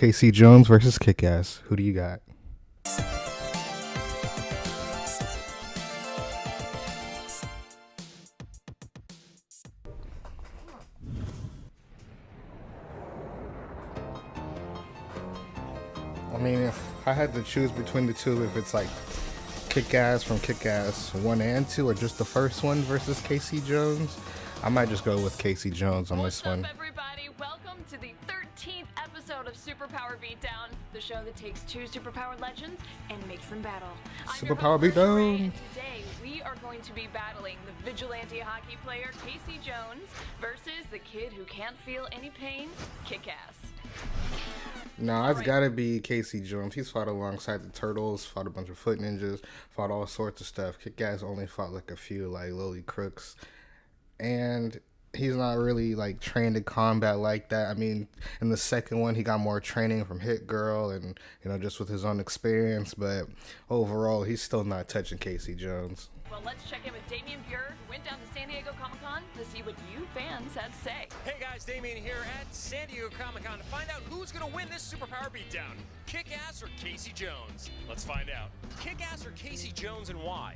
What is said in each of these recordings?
Casey Jones versus Kick-Ass. Who do you got? I mean, if I had to choose between the two, if it's like Kick-Ass from Kick-Ass 1 and 2, or just the first one versus Casey Jones, I might just go with Casey Jones on this one. What's up, everybody? Welcome to the 13th episode of Superpower Beatdown, the show that takes two superpowered legends and makes them battle. Superpower Beatdown. And today we are going to be battling the vigilante hockey player Casey Jones versus the kid who can't feel any pain, Kick-Ass. No, it's gotta be Casey Jones. He's fought alongside the Turtles, fought a bunch of Foot Ninjas, fought all sorts of stuff. Kick-Ass only fought like a few, like Lily Crooks. And he's not really like trained in combat like that. I mean, in the second one, he got more training from Hit Girl and, you know, just with his own experience. But overall, he's still not touching Casey Jones. Well, let's check in with Damian Buer, who went down to San Diego Comic-Con to see what you fans had to say. Hey guys, Damian here at San Diego Comic-Con to find out who's going to win this Superpower Beatdown. Kick-Ass or Casey Jones? Let's find out. Kick-Ass or Casey Jones, and why?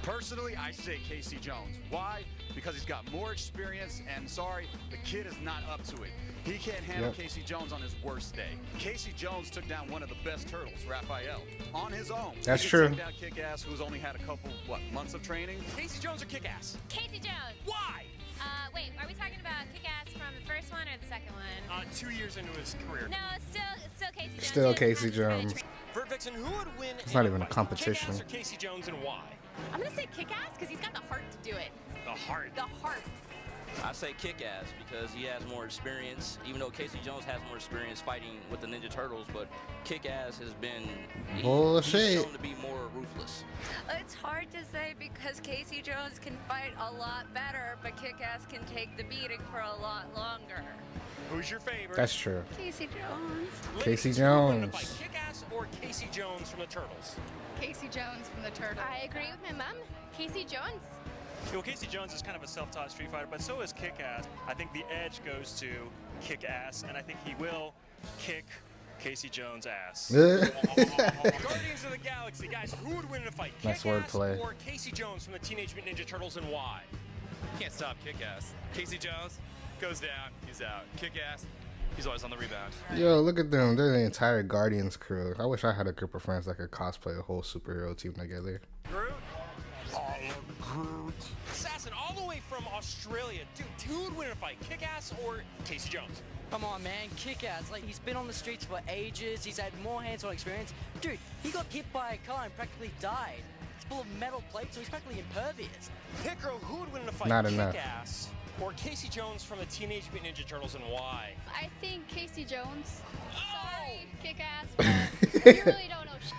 Personally, I say Casey Jones. Why? Because he's got more experience, and sorry, the kid is not up to it. He can't handle Casey Jones on his worst day. Casey Jones took down one of the best turtles, Raphael, on his own. That's he true. Take down Kick-Ass, who's only had a couple, months of training. Casey Jones or Kick-Ass? Casey Jones. Why? Wait, are we talking about Kick-Ass from the first one or the second one? 2 years into his career. No, still Casey Jones. Still He Casey hasn't had Jones. Vert Vixen, who would win? It's in not a even a fight? competition. Kick-Ass or Casey Jones, and why? I'm gonna say Kick-Ass because he's got the heart to do it. The heart. The heart. I say Kick-Ass because he has more experience, even though Casey Jones has more experience fighting with the Ninja Turtles, but Kick-Ass has been Bullshit. he's shown to be more ruthless. It's hard to say because Casey Jones can fight a lot better, but Kick-Ass can take the beating for a lot longer. Who's your favorite? That's true. Casey Jones. Casey Ladies, who would win in a Jones. fight, Kick-Ass or Casey Jones from the Turtles? Casey Jones from the Turtles. I agree with my mom. Casey Jones. Well, Casey Jones is kind of a self-taught street fighter, but so is Kick-Ass. I think the edge goes to Kick-Ass, and I think he will kick Casey Jones' ass. Guardians of the Galaxy, guys, who would win in a fight? Nice Kick-Ass wordplay. or Casey Jones from the Teenage Mutant Ninja Turtles, and why? Can't stop Kick-Ass. Casey Jones goes down, he's out. Kick-Ass, he's always on the rebound. Yo, look at them. They're the entire Guardians crew. I wish I had a group of friends that could cosplay a whole superhero team together. Groot? I am Groot. Assassin, all the way from Australia. Dude, who would win in a fight? Kick-Ass or Casey Jones? Come on, man, Kick-Ass. Like, he's been on the streets for ages. He's had more hands-on experience. Dude, he got hit by a car and practically died. It's full of metal plates, so he's practically impervious. Hit Girl, who would win in a fight? Not enough. Kick-Ass or Casey Jones from the Teenage Mutant Ninja Turtles, and why? I think Casey Jones. Sorry, Kick-Ass. But you really don't know shit.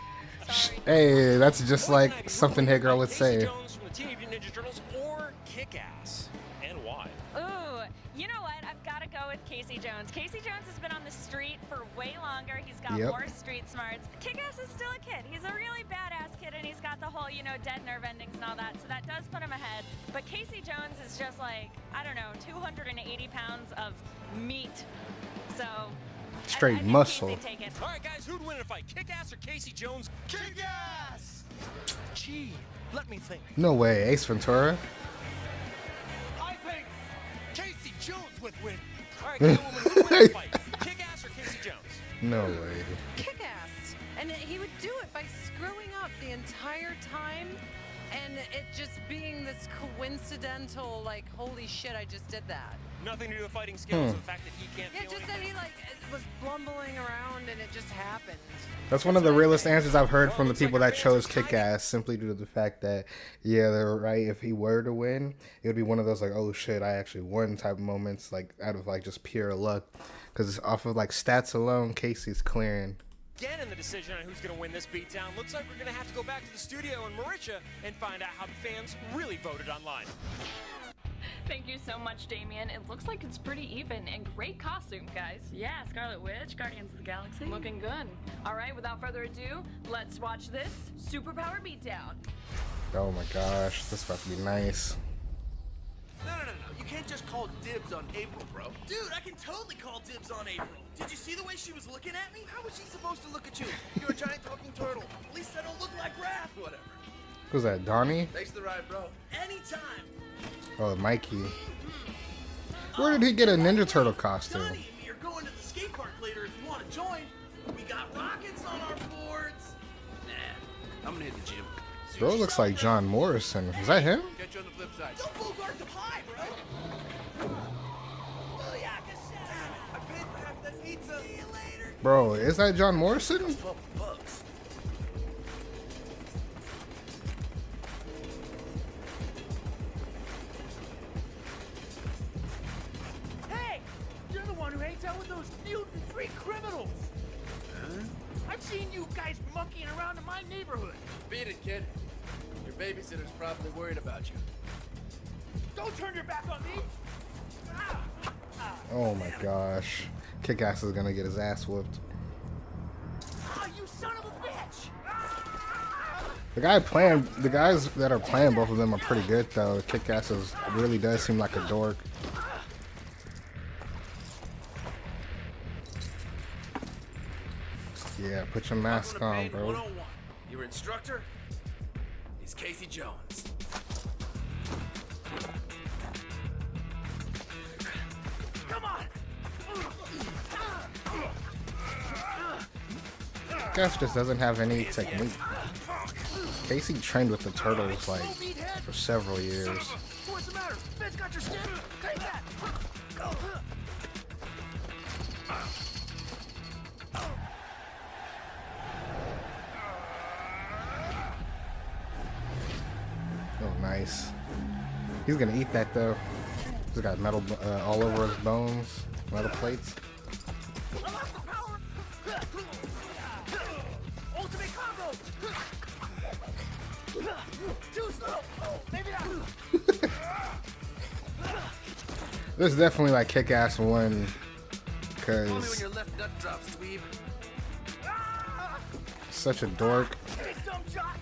Sorry. hey, that's just like something Hit Girl would Casey say. Jones from the Teenage Mutant Ninja Turtles or Kick-Ass, and why? Ooh, you know what? I've got to go with Casey Jones. Casey Jones has been on the street for way longer. He's got Yep. more street smarts. Kick-Ass is still a kid. He's a really badass kid, and he's got the whole, dead nerve endings and all that, so that does put him ahead. But Casey Jones is just like, I don't know, 280 pounds of meat. So, Straight I think muscle. Casey take it. All right, guys, who'd win in a fight? Kick-Ass or Casey Jones? Kick-Ass! Gee, let me think. No way. Ace Ventura? I think Casey Jones would win. All right, Catwoman, who'd win in a fight? Kick-Ass or Casey Jones? No way. Kick-Ass. And he would do it by screwing up the entire time and it just being this coincidental, like, holy shit, I just did that. Nothing to do with fighting skills. The fact that he can't Yeah, feel just anything. that he, was bumbling around and it just happened. That's one of the realest answers I've heard from the looks like people our that fans chose are timing. Kick-Ass, simply due to the fact that, yeah, they're right. If he were to win, it would be one of those, like, oh shit, I actually won type of moments, like, out of, like, just pure luck. Because off of, like, stats alone, Casey's clearing. Again in the decision on who's going to win this beatdown, looks like we're going to have to go back to the studio in Mauritius and find out how the fans really voted online. Thank you so much, Damian. It looks like it's pretty even, and great costume, guys. Yeah, Scarlet Witch, Guardians of the Galaxy. Looking good. All right, without further ado, let's watch this Superpower Beatdown. Oh my gosh, this is about to be nice. No. You can't just call dibs on April, bro. Dude, I can totally call dibs on April. Did you see the way she was looking at me? How was she supposed to look at you? You're a giant talking turtle. At least I don't look like Raph. Whatever. Who's that, Donnie? Thanks for the ride, bro. Anytime. Oh, Mikey. Where did he get a Ninja Turtle costume? Donnie and me are going to the skate park later if you want to join. We got rockets on our boards. Nah, I'm gonna hit the gym. Bro looks like John Morrison. Is that him? Catch you on the flip side. Don't bogart the pie, bro. I paid for half that pizza. See you later. Bro, is that John Morrison? Bugs. Hey, you're the one who hangs out with those mutant-free criminals. Huh? I've seen you guys monkeying around in my neighborhood. Beat it, kid. Your babysitter's probably worried about you. Don't turn your back on me. Oh my gosh. Kick-Ass is gonna get his ass whooped. Ah, you son of a bitch! The guys that are playing both of them are pretty good though. Kick-Ass really does seem like a dork. Yeah, put your mask on, bro. Your instructor? He's Casey Jones. Come on! Kick-Ass just doesn't have any technique. Casey trained with the Turtles like for several years. What's the matter? Fed's got your stick? Take that! Oh, nice. He's gonna eat that though. He's got metal all over his bones, metal plates. Ultimate combo! Too slow! Maybe not! This is definitely like Kick-Ass 1, Call me when because your left nut drops, dweeb. such a dork. Big dumb shot!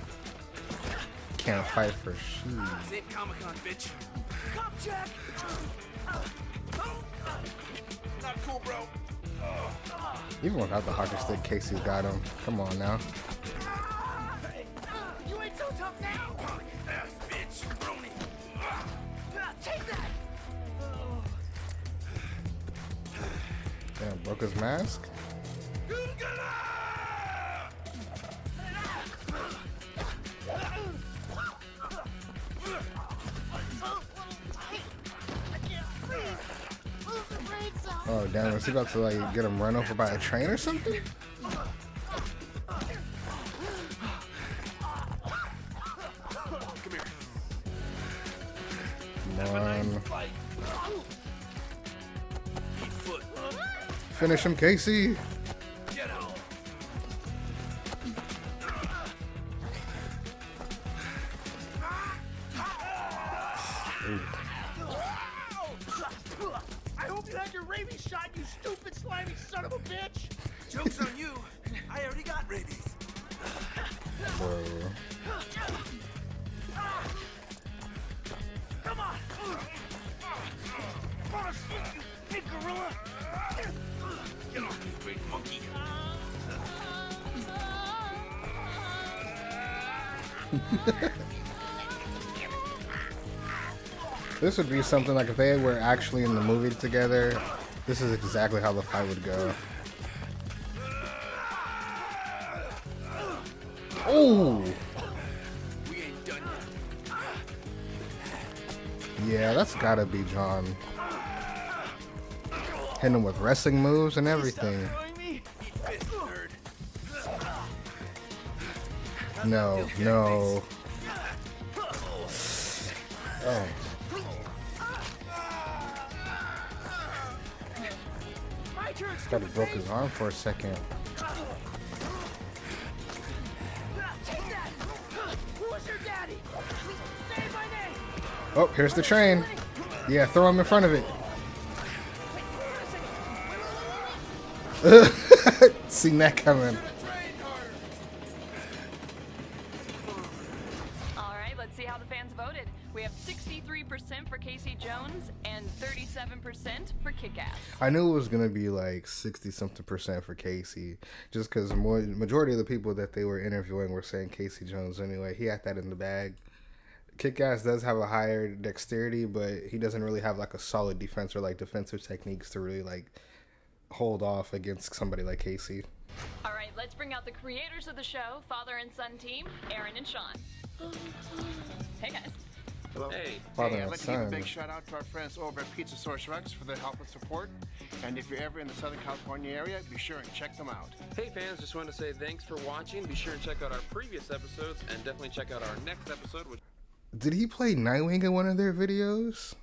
Can't fight for shit. Save Comic-Con, bitch. Come check! Not cool, bro. Even without the hockey stick, Casey's got him. Come on now. You ain't so tough now! Ass bitch, brony. Take that! Damn, broke his mask. Oh damn, is he about to like get him run over by a train or something? Come on. Finish him, Casey. I hope you had your rabies shot, you stupid, slimy son of a bitch! Joke's on you. I already got rabies. Bro. Come on! Wanna shoot you, big gorilla? Get off me, big monkey. This would be something like if they were actually in the movie together, this is exactly how the fight would go. Oh! We ain't done yet. Yeah, that's gotta be John. Hitting him with wrestling moves and everything. No, no. Oh. Thought he broke his arm for a second. Oh, here's the train. Yeah, throw him in front of it. Seen that coming. All right, let's see how the fans voted. We have 63% 33% for Casey Jones and 37% for Kick-Ass. I knew it was gonna be like 60-something% for Casey, just because majority of the people that they were interviewing were saying Casey Jones anyway. He had that in the bag. Kick-Ass does have a higher dexterity, but he doesn't really have like a solid defense or like defensive techniques to really like hold off against somebody like Casey. All right, let's bring out the creators of the show, father and son team, Aaron and Sean. Hey guys. Hello. Father Hey, I'd and like to give a son. big shout out to our friends over at Pizza Source Rex for their help and support. And if you're ever in the Southern California area, be sure and check them out. Hey fans, just wanted to say thanks for watching. Be sure and check out our previous episodes and definitely check out our next episode. Did he play Nightwing in one of their videos?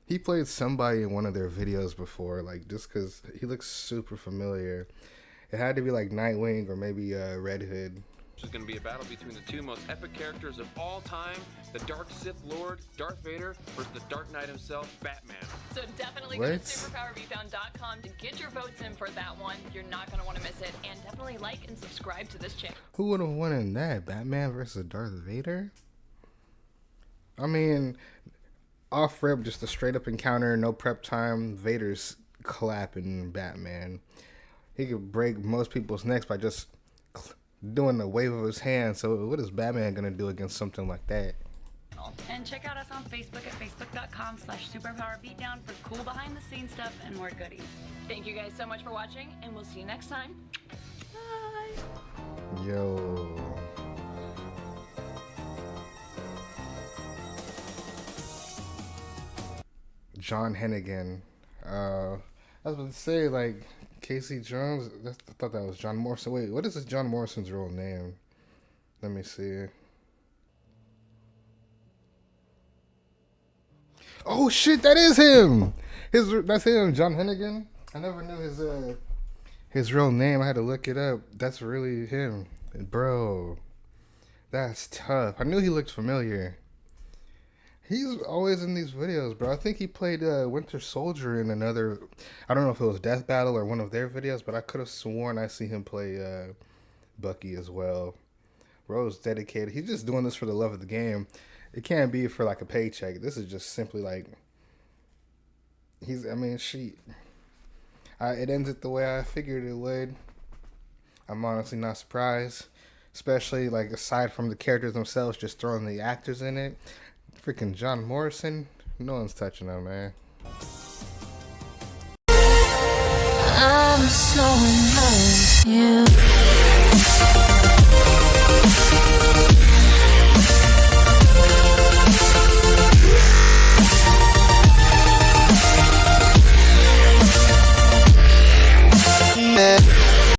He played somebody in one of their videos before, like just because he looks super familiar. It had to be like Nightwing or maybe Red Hood. Which is going to be a battle between the two most epic characters of all time, the Dark Sith Lord, Darth Vader, versus the Dark Knight himself, Batman. So definitely go to What? superpowerbeatdown.com to get your votes in for that one. You're not going to want to miss it. And definitely like and subscribe to this channel. Who would have won in that? Batman versus Darth Vader? I mean, off rip, just a straight up encounter, no prep time. Vader's clapping Batman. He could break most people's necks by just doing the wave of his hand. So what is Batman gonna do against something like that? And check out us on Facebook at facebook.com/superpowerbeatdown for cool behind the scenes stuff and more goodies. Thank you guys so much for watching, and we'll see you next time. Bye. Yo. John Hennigan. I was about to say, like, Casey Jones. I thought that was John Morrison. Wait, what is this John Morrison's real name? Let me see. Oh shit, that is him. That's him, John Hennigan. I never knew his real name. I had to look it up. That's really him, bro. That's tough. I knew he looked familiar. He's always in these videos, bro. I think he played Winter Soldier in another. I don't know if it was Death Battle or one of their videos, but I could have sworn I see him play Bucky as well. Bro's dedicated. He's just doing this for the love of the game. It can't be for like a paycheck. This is just simply like it ends it the way I figured it would. I'm honestly not surprised, especially like aside from the characters themselves, just throwing the actors in it. Freaking John Morrison, no one's touching him, man. I'm so in love with you.